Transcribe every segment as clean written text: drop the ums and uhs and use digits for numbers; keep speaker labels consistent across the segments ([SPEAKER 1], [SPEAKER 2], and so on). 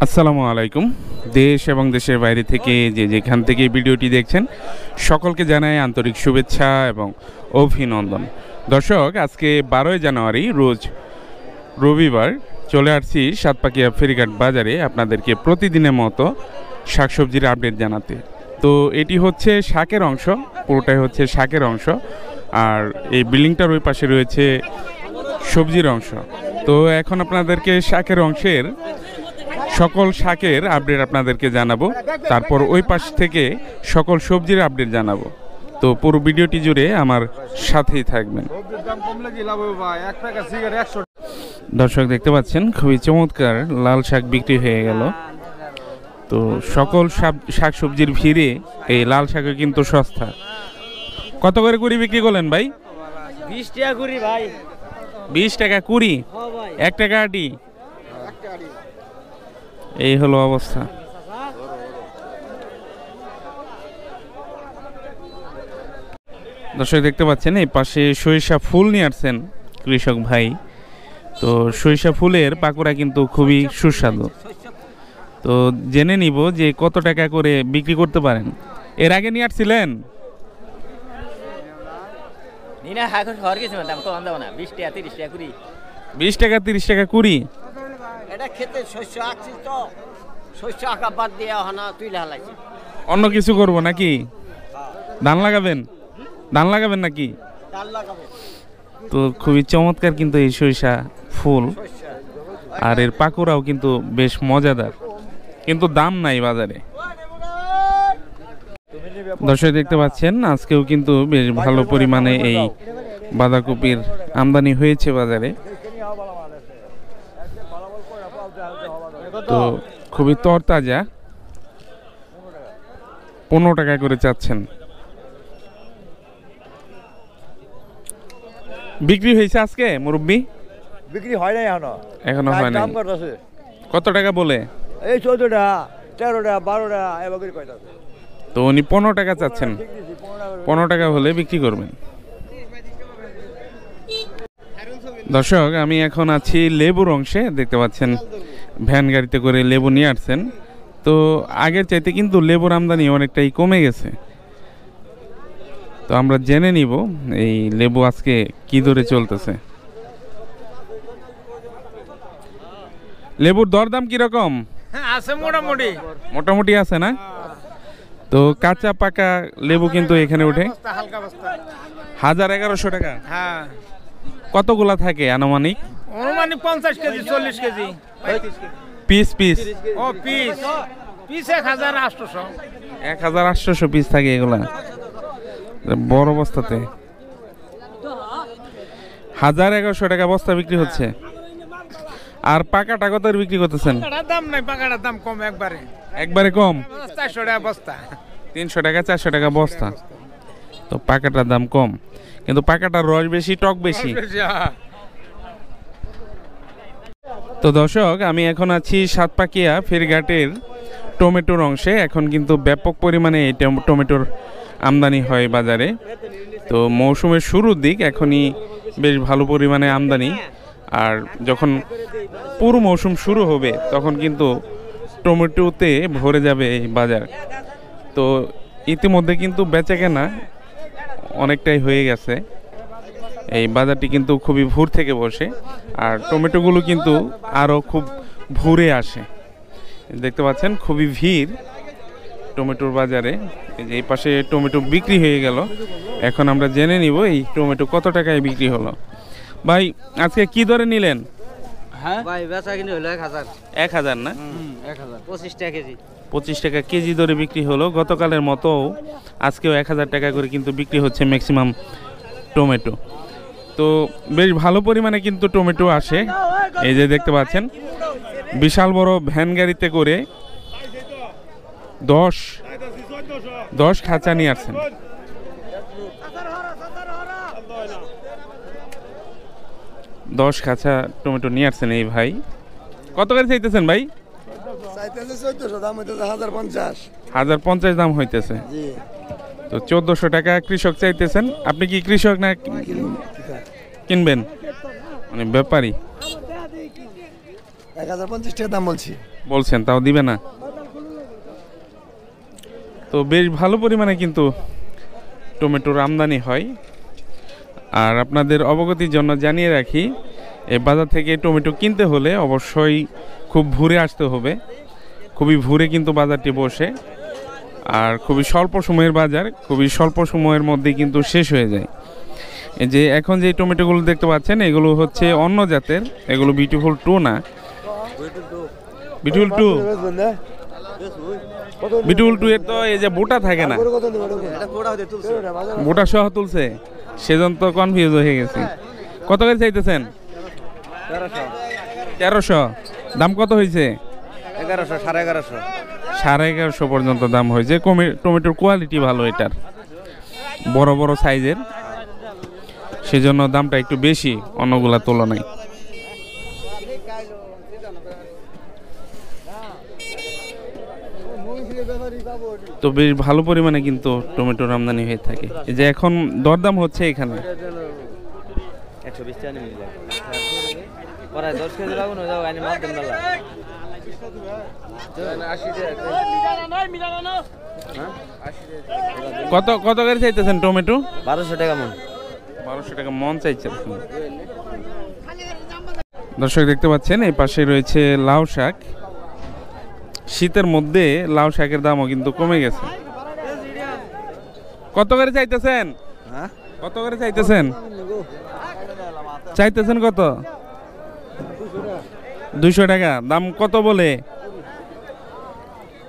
[SPEAKER 1] আসসালামু আলাইকুম। দেশ এবং দেশের বাইরে থেকে যেখান থেকে ভিডিওটি দেখছেন সকলকে জানাই আন্তরিক শুভেচ্ছা এবং অভিনন্দন। দর্শক, আজকে 12 জানুয়ারি রোজ রবিবার চলে আসছি সাতপাকিয়া ফেরিঘাট বাজারে আপনাদেরকে প্রতিদিনের মতো শাকসবজির আপডেট জানাতে। তো এটি হচ্ছে শাকের অংশ, পুরোটাই হচ্ছে শাকের অংশ, আর এই বিল্ডিংটার ওই পাশে রয়েছে সবজির অংশ। তো এখন আপনাদেরকে শাকের অংশের সকল শাকের আপডেট আপনাদেরকে জানাবো, তারপর ওই পাশ থেকে সকল সবজির আপডেট জানাবো। তো পুরো ভিডিওটি জুড়ে আমার সাথেই থাকবেন। দর্শক, দেখতে পাচ্ছেন খুবই চমৎকার লাল শাক বিক্রি হয়ে গেল। তো সকল শাক সবজির ভিড়ে এই লাল শাকের কিন্তু সস্তা। কত করে কুড়ি বিক্রি করলেন ভাই?
[SPEAKER 2] 20 টাকা কুড়ি ভাই।
[SPEAKER 1] 20 টাকা কুড়ি, 1 টাকা আটি। এই হলো অবস্থা। দর্শক, দেখতে পাচ্ছেন এই পাশে সরিষা ফুল নিয়ে আসছেন কৃষক ভাই। তো সরিষা ফুলের পাকোড়া কিন্তু খুবই সুস্বাদু। তো জেনে নিব যে কত টাকা করে বিক্রি করতে পারেন। এর আগে নিয়ে আসছিলেন? 20 টাকা 30 টাকা কুড়ি।
[SPEAKER 2] এটা খেতে শস্য আছি তো, শস্য আঁকা বাদ দিয়ে হানা তুই লাগাইছি।
[SPEAKER 1] অন্য কিছু করব নাকি? ধান লাগাবেন? ধান লাগাবেন নাকি?
[SPEAKER 2] ডাল লাগাবো।
[SPEAKER 1] তো খুবই চমৎকার কিন্তু এই সরিষা ফুল, আর এর পাকোড়াও কিন্তু বেশ মজাদার, কিন্তু দাম নাই বাজারে। দর্শক, দেখতে পাচ্ছেন আজকেও কিন্তু বেশ ভালো পরিমাণে এই বাঁধাকপির আমদানি হয়েছে বাজারে। তো খুবই তরতাজা, 15 টাকা করে চাচ্ছেন। বিক্রি হয়েছে আজকে মুরব্বি?
[SPEAKER 3] বিক্রি হয় নাই
[SPEAKER 1] এখনো হয় নাই। কত টাকা বলে?
[SPEAKER 3] এই 14 টাকা, 13 টাকা, 12 টাকা এবার কয়টা।
[SPEAKER 1] তো উনি 15 টাকা চাচ্ছেন, 15 টাকা হলে বিক্রি করবেন। দর্শক, আমি এখন আছি লেবুর অংশে। দেখতে পাচ্ছেন ভ্যান গাড়িতে করে লেবু নিয়ে আসছেন। তো আগের চাইতে কিন্তু লেবুর আমদানি অনেকটাই কমে গেছে। তো আমরা জেনে নিব এই লেবু আজকে কি দরে চলতেছে। লেবুর দরদাম কিরকম?
[SPEAKER 2] আছে মোটামুটি
[SPEAKER 1] মোটামুটি আছে না? তো কাঁচা পাকা লেবু কিন্তু এখানে উঠে 1100 টাকা।
[SPEAKER 2] হ্যাঁ,
[SPEAKER 1] কতগুলা থাকে আনুমানিক?
[SPEAKER 2] অনুমানিক 50 কেজি 40 কেজি
[SPEAKER 1] পিস পিস?
[SPEAKER 2] ও পিস 1800।
[SPEAKER 1] 1800 পিস থাকে এগুলা বড় বস্তাতে। 1100 টাকা বস্তা বিক্রি হচ্ছে। আর পাকাটা কত বিক্রি করতেছেন?
[SPEAKER 2] দাম নাই, পাকাটার দাম কম,
[SPEAKER 1] একবারে কম,
[SPEAKER 2] 400 টাকা বস্তা।
[SPEAKER 1] 300 টাকা 400 টাকা বস্তা। তো পাকাটার দাম কম, কিন্তু পাকাটার রস বেশি, টক বেশি। তো দর্শক, আমি এখন আছি সাতপাকিয়া ফেরিঘাটের টমেটোর অংশে। এখন কিন্তু ব্যাপক পরিমাণে এই টমেটোর আমদানি হয় বাজারে। তো মৌসুমের শুরুর দিক, এখনই বেশ ভালো পরিমাণে আমদানি। আর যখন পুরো মৌসুম শুরু হবে তখন কিন্তু টমেটোতে ভরে যাবে এই বাজার। তো ইতিমধ্যে কিন্তু বেচাকেনা অনেকটাই হয়ে গেছে। এই বাজারটি কিন্তু খুবই ভোর থেকে বসে, আর টমেটোগুলো কিন্তু আরও খুব ভোরে আসে। দেখতে পাচ্ছেন খুবই ভিড় টমেটোর বাজারে। এই পাশে টমেটো বিক্রি হয়ে গেল। এখন আমরা জেনে নিব এই টমেটো কত টাকায় বিক্রি হলো। ভাই, আজকে কি দরে নিলেন?
[SPEAKER 2] হ্যাঁ ভাই, বেচা কিনে হলো 1000।
[SPEAKER 1] 1000 না?
[SPEAKER 2] 1000 25 টাকা কেজি।
[SPEAKER 1] 25 টাকা কেজি দরে বিক্রি হলো। গতকালের মতো আজকেও 1000 টাকা করে কিন্তু বিক্রি হচ্ছে ম্যাক্সিমাম টমেটো। তো বেশ ভালো পরিমাণে কিন্তু টমেটো আসে। এই যে দেখতে পাচ্ছেন বিশাল বড় ভ্যান গাড়িতে করে 10 খাঁচা নিয়ে আসছেন। 10 খাঁচা টমেটো নিয়ে আসছেন এই ভাই। কত করে চাইতেছেন ভাই?
[SPEAKER 3] চাইতেছে 1400, দাম হইতেছে 1050।
[SPEAKER 1] 1050 দাম হইতেছে। তো 1400 টাকা কৃষক চাইতেছেন। আপনি কি কৃষক না কিনবেন? মানে ব্যাপারী?
[SPEAKER 3] 1050 টাকা দাম বলছি।
[SPEAKER 1] বলছেন, তাও দিবে না? তো বেশ ভালো পরিমাণে কিন্তু টমেটোর আমদানি হয়। আর আপনাদের অবগতির জন্য জানিয়ে রাখি, এই বাজার থেকে টমেটো কিনতে হলে অবশ্যই খুব ভোরে আসতে হবে। খুবই ভোরে কিন্তু বাজারটি বসে, আর খুবই স্বল্প সময়ের বাজার, খুবই স্বল্প সময়ের মধ্যেই কিন্তু শেষ হয়ে যায়। এই যে এখন যে টমেটোগুলো দেখতে পাচ্ছেন, এগুলো হচ্ছে অন্য জাতের, এগুলো বিউটিফুল 2 না। বিউটিফুল 2, বিউটিফুল 2 এর তো এই যে বোটা থাকে না, বোটা সহ তুলছে, সেজন্য তো কনফিউজ হয়ে গেছে। কত করে চাইতেছেন? 1300। দাম কত হয়েছে?
[SPEAKER 3] 1100, 1150।
[SPEAKER 1] 1150 পর্যন্ত দাম হয়েছে। টমেটোর কোয়ালিটি ভালো, এটার বড় বড় সাইজের, সেজন্য দামটা একটু বেশি অন্যগুলার তুলনায়। তো বেশ ভালো পরিমাণে কিন্তু টমেটোর আমদানি হয়ে থাকে। এই যে এখন দরদাম হচ্ছে এখানে
[SPEAKER 3] 120 টাকা নিয়ে যায়। পরায় 10 কেজি লাগুন হয়ে যাও, আইনে মাপ দেন না। 80 টাকা।
[SPEAKER 1] কত কত করে চাইতেছেন টমেটো?
[SPEAKER 3] 1200 টাকা মন।
[SPEAKER 1] 1200 টাকা মন চাইছেন। দর্শক দেখতে পাচ্ছেন এই পাশে রয়েছে লাউ শাক। শীতের মধ্যে লাউ শাকের দামও কিন্তু কমে গেছে। কত করে চাইতেছেন? কত করে চাইতেছেন? চাইতেছেন কত? 200 টাকা। দাম কত বলে?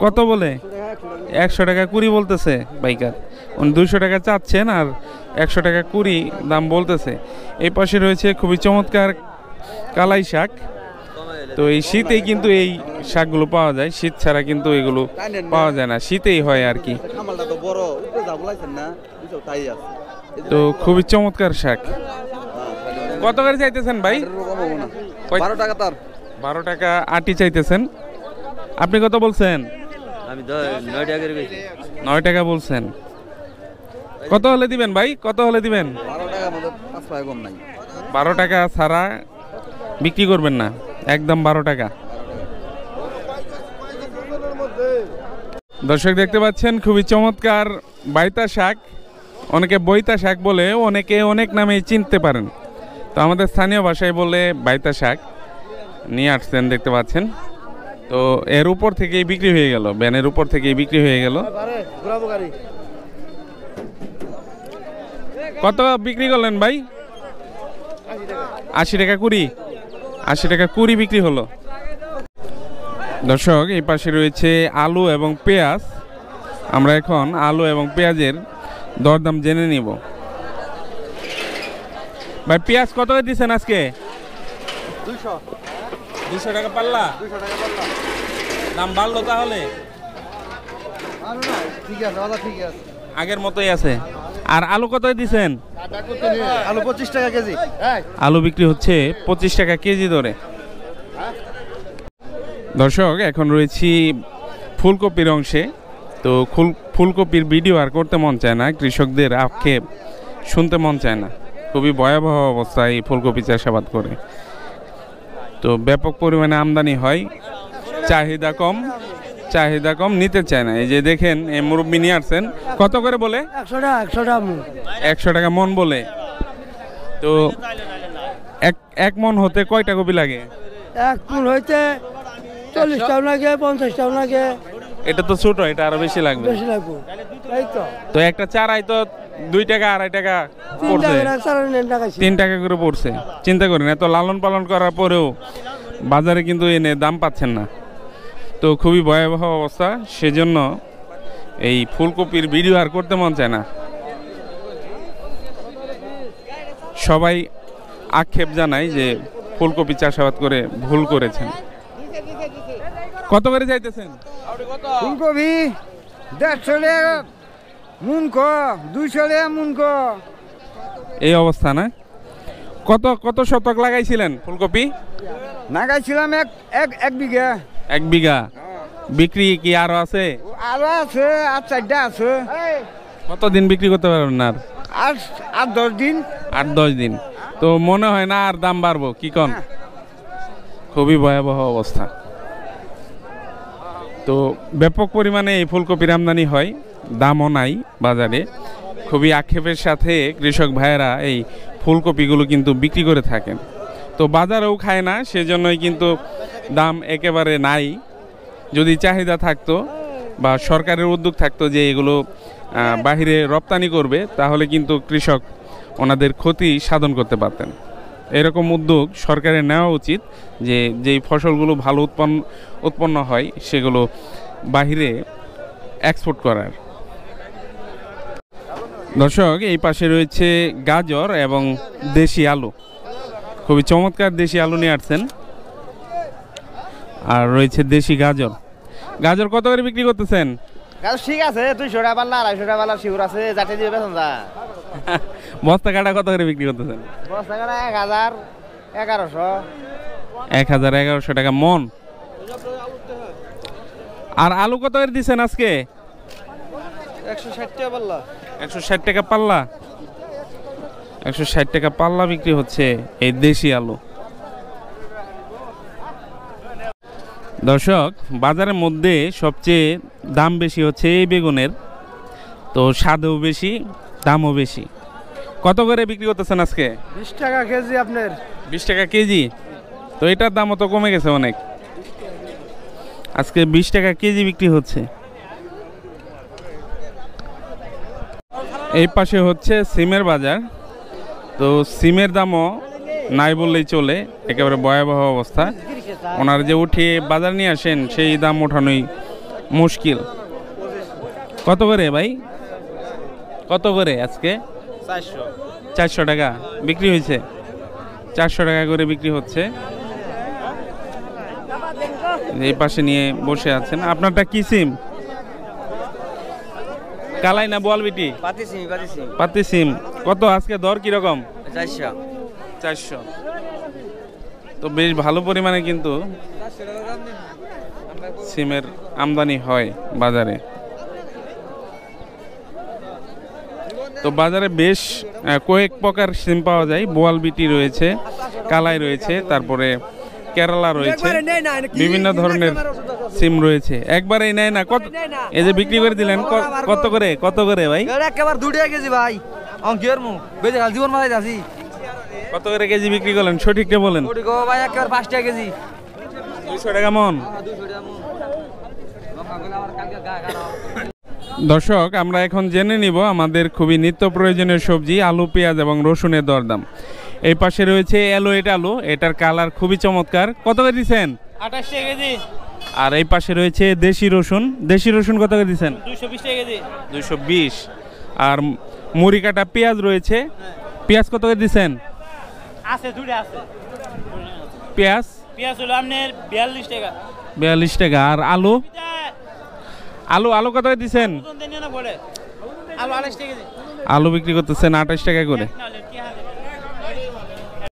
[SPEAKER 1] কত বলে? 100 টাকা 20 বলতেছে বাইকার। 200 টাকা চাচ্ছেন আর 100 টাকা 20 দাম বলতেছে। এই পাশে রয়েছে খুবই চমৎকার কালাই শাক। তো এই শীতেই কিন্তু এই শাকগুলো পাওয়া যায়, শীত ছাড়া কিন্তু এগুলো পাওয়া যায় না, শীতেই হয় আর কি। তো খুবই চমৎকার শাক। কত করে চাইতেছেন ভাই?
[SPEAKER 3] 12 টাকা তার।
[SPEAKER 1] 12 টাকা আটি চাইতেছেন। আপনি কত বলছেন?
[SPEAKER 3] আমি 9 টাকা করে বেচি।
[SPEAKER 1] 9 টাকা বলছেন। কত হলে দিবেন ভাই? কত হলে দিবেন?
[SPEAKER 3] 12 টাকা মতো 5 টাকা কম নাই।
[SPEAKER 1] 12 টাকা ছাড়া বিক্রি করবেন না, একদম 12 টাকা। দর্শক দেখতে পাচ্ছেন খুবই চমৎকার বাইতা শাক, অনেকে বইতা শাক বলে, অনেকে অনেক নামেই চিনতে পারেন। তো আমাদের স্থানীয় ভাষায় বলে বাইতা শাক নিয়ে আসছেন, দেখতে পাচ্ছেন। তো এর উপর থেকেই বিক্রি হয়ে গেল, ব্যানের উপর থেকেই বিক্রি হয়ে গেল। কত বিক্রি করলেন ভাই? 80 টাকা 20। 80 টাকা 20 বিক্রি হলো। দর্শক এই পাশে রয়েছে আলু এবং পেঁয়াজ। আমরা এখন আলু এবং পেঁয়াজের দরদাম জেনে নিব। ভাই পেঁয়াজ কত করে দিচ্ছেন আজকে? 200 টাকা পাল্লা। দাম বাড়লো তাহলে? আগের মতোই আছে। আর আলু কত দিচ্ছেন?
[SPEAKER 3] আলু 25 টাকা কেজি।
[SPEAKER 1] আলু বিক্রি হচ্ছে 25 টাকা কেজি দরে। দর্শক এখন রয়েছি ফুলকপির অংশে। তো ফুলকপির ভিডিও আর করতে মন চায় না, কৃষকদের আক্ষেপ শুনতে মন চায় না। খুবই ভয়াবহ অবস্থায় ফুলকপি চাষাবাদ করে। তো ব্যাপক পরিমাণে আমদানি হয়, চাহিদা কম, নিতে চায় না। এই যে দেখেন এই মুরব্বি নিয়ে আসছেন, কত করে বলে? 100 টাকা মন বলে। তো এক মন হতে কয়টা কপি লাগে?
[SPEAKER 4] এক মন হইতে 40 টাকা লাগে, 50 টাকা লাগে।
[SPEAKER 1] এটা তো ছোট, এটা আরো বেশি লাগবে।
[SPEAKER 4] বেশি লাগবে। এই তো।
[SPEAKER 1] তো একটা চারাই তো 2 টাকা 2.5 টাকা পড়ছে, 3 টাকা করে পড়ছে। চিন্তা করেন, এত লালন পালন করার পরেও বাজারে কিন্তু এনে দাম পাচ্ছেন না। তো খুবই ভয়াবহ অবস্থা, সেজন্য এই ফুলকপির ভিডিও আর করতে মন চায় না। সবাই আক্ষেপ জানায় যে ফুলকপি চাষাবাদ করে ভুল করেছেন। কত করে চাইতেছেন
[SPEAKER 4] ফুলকপি? 150 টাকা মুন কো, 200 টাকা মুন কো।
[SPEAKER 1] এই অবস্থা না? কত শতক লাগাইছিলেন ফুলকপি?
[SPEAKER 4] লাগাইছিলাম এক বিঘা।
[SPEAKER 1] 1 বিঘা। বিক্রি কি আরো আছে?
[SPEAKER 4] আরো আছে, আর 4টা আছে।
[SPEAKER 1] কতদিন বিক্রি করতে পারবেন না?
[SPEAKER 4] আর 10 দিন।
[SPEAKER 1] 8-10 দিন। তো মনে হয় না আর দাম বাড়বো, কি কোন? খুবই ভয়াবহ অবস্থা। তো ব্যাপক পরিমাণে এই ফুলকপির আমদানি হয়, দামও নাই বাজারে। খুবই আক্ষেপের সাথে কৃষক ভাইয়েরা এই ফুলকপিগুলো কিন্তু বিক্রি করে থাকেন। তো বাজারেও খায় না, সেজন্যই কিন্তু দাম একেবারে নাই। যদি চাহিদা থাকতো বা সরকারের উদ্যোগ থাকতো যে এগুলো বাহিরে রপ্তানি করবে, তাহলে কিন্তু কৃষক ওনাদের ক্ষতি সাধন করতে পারতেন। এরকম উদ্যোগ সরকারের নেওয়া উচিত, যে যেই ফসলগুলো ভালো উৎপন্ন হয় সেগুলো বাহিরে এক্সপোর্ট করার। দর্শক, এই পাশে রয়েছে গাজর এবং দেশি আলু। খুবই চমৎকার দেশি আলু নিয়ে আসছেন। আর রয়েছে দেশি গাজর। গাজর কত করে বিক্রি করতেছেন?
[SPEAKER 3] ঠিক আছে, 200 টাকা পাল্লা, 250 টাকা পাল্লা শিউর আছে, যাতে দিয়ে বেতন যা।
[SPEAKER 1] বস্তা কাটা কত করে বিক্রি করতেছেন?
[SPEAKER 3] বস্তা কাটা 1000, 1100।
[SPEAKER 1] 1100 টাকা মন। আর আলু কত করে দিচ্ছেন আজকে?
[SPEAKER 3] 160 টাকা পাল্লা।
[SPEAKER 1] 160 টাকা পাল্লা। 160 টাকা পাল্লা বিক্রি হচ্ছে এই দেশি আলু। দর্শক, বাজারের মধ্যে সবচেয়ে দাম বেশি হচ্ছে এই বেগুনের। তো স্বাদও বেশি, দামও বেশি। কত করে বিক্রি করতেছেন আজকে?
[SPEAKER 3] 20 টাকা কেজি আপনার।
[SPEAKER 1] 20 টাকা কেজি? তো এটার দামও তো কমে গেছে অনেক। আজকে 20 টাকা কেজি বিক্রি হচ্ছে। এই পাশে হচ্ছে সিমের বাজার। তো সিমের দামও নাই বললেই চলে, একেবারে ভয়াবহ অবস্থা। ওনার যে উঠিয়ে বাজার নিয়ে আসেন সেই দাম ওঠানোই মুশকিল। কত করে ভাই? কত করে আজকে? 400 টাকা বিক্রি হয়েছে। 400 টাকা করে বিক্রি হচ্ছে। এই পাশে নিয়ে বসে আছেন। আপনারটা কি সিম? কালাই না বোয়াল বিটি? পাতি সিম। কত আজকে দর কিরকম? 400। তো বেশ ভালো পরিমাণে কিন্তু সিমের আমদানি হয় বাজারে। তো বাজারে বেশ কয়েক প্রকার সিম পাওয়া যায়। বোয়াল বিটি রয়েছে, কালাই রয়েছে, তারপরে কেরালা রয়েছে, বিভিন্ন ধরনের সিম রয়েছে। একবারেই নেয় না। কত এই যে বিক্রি করে দিলেন, কত করে? কত করে ভাই?
[SPEAKER 3] একেবারে 2 টাকা কেজি ভাই। অঙ্কের মুখ বেজে গেল, জীবন মারাই যাচ্ছি।
[SPEAKER 1] কত করে কেজি বিক্রি করলেন সঠিকটা বলেন?
[SPEAKER 3] ভাই একেবারে 5 টাকা কেজি।
[SPEAKER 1] 200 টাকা মন। দর্শক, আমরা এখন জেনে নিব আমাদের খুবই নিত্য প্রয়োজনীয় সবজি আলু, পেঁয়াজ এবং রসুনের দরদাম। এই পাশে রয়েছে এলোয়েট আলু, এটার কালার খুবই চমৎকার। কত করে দিচ্ছেন?
[SPEAKER 5] 28 টাকা কেজি।
[SPEAKER 1] আর এই পাশে রয়েছে দেশি রসুন। দেশি রসুন কত করে দিচ্ছেন?
[SPEAKER 5] 220 টাকা কেজি।
[SPEAKER 1] 220। আর মুড়ি কাটা পেঁয়াজ রয়েছে, পেঁয়াজ কত করে দিচ্ছেন?
[SPEAKER 5] আছে, দুটো আছে।
[SPEAKER 1] পেঁয়াজ
[SPEAKER 5] হলো আপনার 42 টাকা।
[SPEAKER 1] 42 টাকা। আর আলু? আলু কত করে দিচ্ছেন?
[SPEAKER 5] আলু 28 টাকা কেজি।
[SPEAKER 1] আলু বিক্রি করতেছেন 28 টাকা করে।